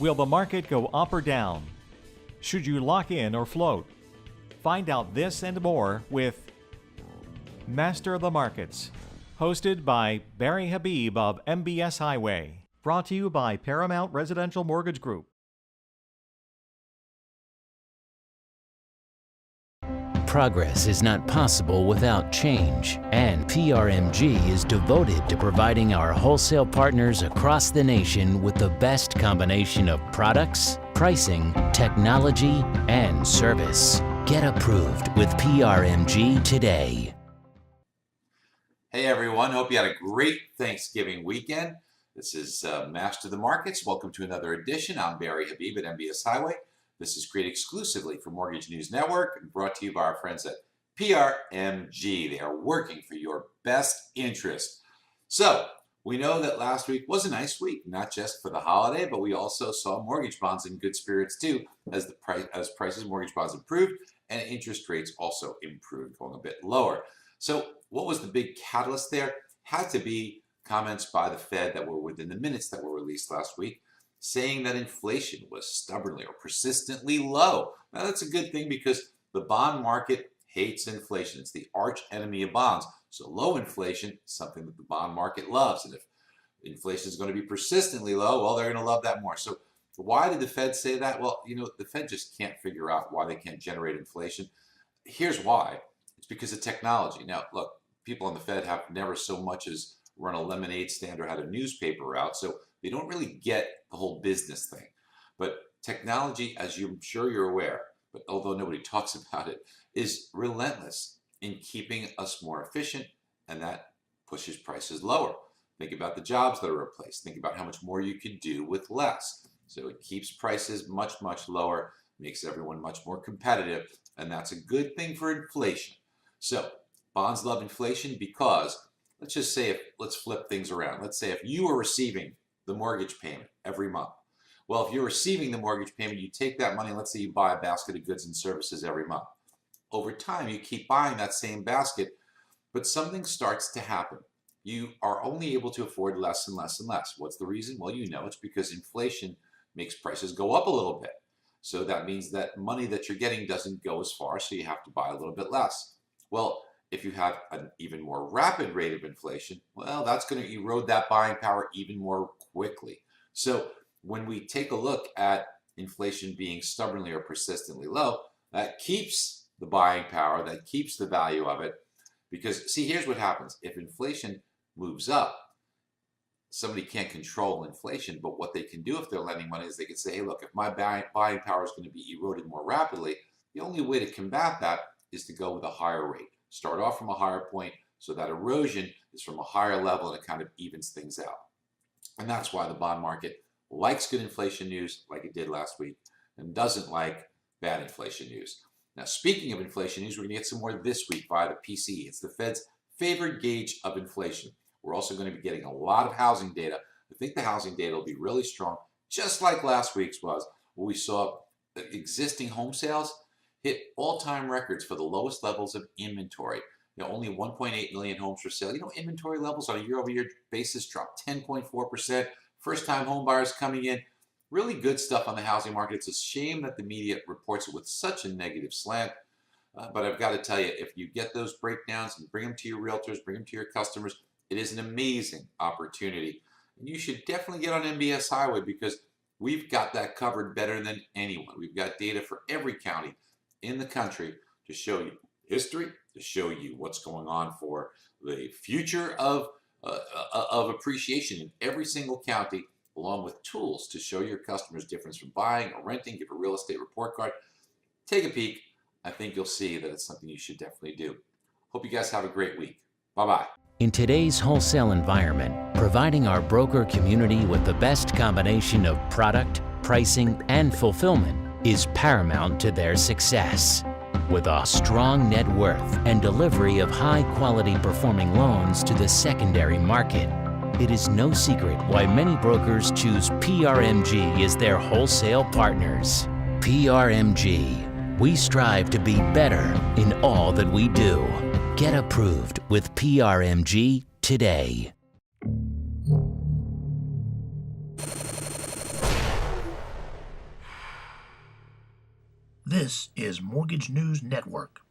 Will the market go up or down? Should you lock in or float? Find out this and more with Master of the Markets, hosted by Barry Habib of MBS Highway. Brought to you by Paramount Residential Mortgage Group. Progress is not possible without change, and PRMG is devoted to providing our wholesale partners across the nation with the best combination of products, pricing, technology, and service. Get approved with PRMG today. Hey everyone, hope you had a great Thanksgiving weekend. This is Master of the Markets. Welcome to another edition. I'm Barry Habib at MBS Highway. This is created exclusively for Mortgage News Network and brought to you by our friends at PRMG. They are working for your best interest. So, we know that last week was a nice week, not just for the holiday, but we also saw mortgage bonds in good spirits too, as prices of mortgage bonds improved and interest rates also improved, going a bit lower. So, what was the big catalyst there? Had to be comments by the Fed that were within the minutes that were released last week, saying that inflation was stubbornly or persistently low. Now that's a good thing because the bond market hates inflation. It's the arch enemy of bonds. So low inflation is something that the bond market loves. And if inflation is going to be persistently low, well, they're going to love that more. So why did the Fed say that? Well, you know, the Fed just can't figure out why they can't generate inflation. Here's why. It's because of technology. Now, look, people on the Fed have never so much as run a lemonade stand or had a newspaper out. So they don't really get the whole business thing. But technology, as I'm sure you're aware, but although nobody talks about it, is relentless in keeping us more efficient, and that pushes prices lower. Think about the jobs that are replaced. Think about how much more you could do with less. So it keeps prices much, much lower, makes everyone much more competitive, and that's a good thing for inflation. So bonds love inflation because, let's just say, let's flip things around. Let's say if you were receiving the mortgage payment every month. Well, if you're receiving the mortgage payment, you take that money, let's say you buy a basket of goods and services every month. Over time, you keep buying that same basket, but something starts to happen. You are only able to afford less and less and less. What's the reason? Well, you know, it's because inflation makes prices go up a little bit. So that means that money that you're getting doesn't go as far, so you have to buy a little bit less. Well, if you have an even more rapid rate of inflation, well, that's going to erode that buying power even more quickly. So when we take a look at inflation being stubbornly or persistently low, that keeps the buying power, that keeps the value of it. Because, see, here's what happens. If inflation moves up, somebody can't control inflation, but what they can do if they're lending money is they can say, hey, look, if my buying power is going to be eroded more rapidly, the only way to combat that is to go with a higher rate. Start off from a higher point so that erosion is from a higher level and it kind of evens things out. And that's why the bond market likes good inflation news like it did last week and doesn't like bad inflation news. Now, speaking of inflation news, we're going to get some more this week via the PCE. It's the Fed's favorite gauge of inflation. We're also going to be getting a lot of housing data. I think the housing data will be really strong, just like last week's was, where we saw existing home sales hit all-time records for the lowest levels of inventory. You know, only 1.8 million homes for sale. You know, inventory levels on a year-over-year basis dropped 10.4%. First-time home buyers coming in. Really good stuff on the housing market. It's a shame that the media reports it with such a negative slant. But I've got to tell you, if you get those breakdowns and bring them to your realtors, bring them to your customers, it is an amazing opportunity. And you should definitely get on MBS Highway because we've got that covered better than anyone. We've got data for every county in the country to show you history, to show you what's going on for the future of appreciation in every single county, along with tools to show your customers difference from buying or renting. Give a real estate report card. Take a peek. I think you'll see that it's something you should definitely do. Hope you guys have a great week. Bye-bye. In today's wholesale environment, providing our broker community with the best combination of product, pricing, and fulfillment is paramount to their success. With a strong net worth and delivery of high-quality performing loans to the secondary market, it is no secret why many brokers choose PRMG as their wholesale partners. PRMG. We strive to be better in all that we do. Get approved with PRMG today. This is Mortgage News Network.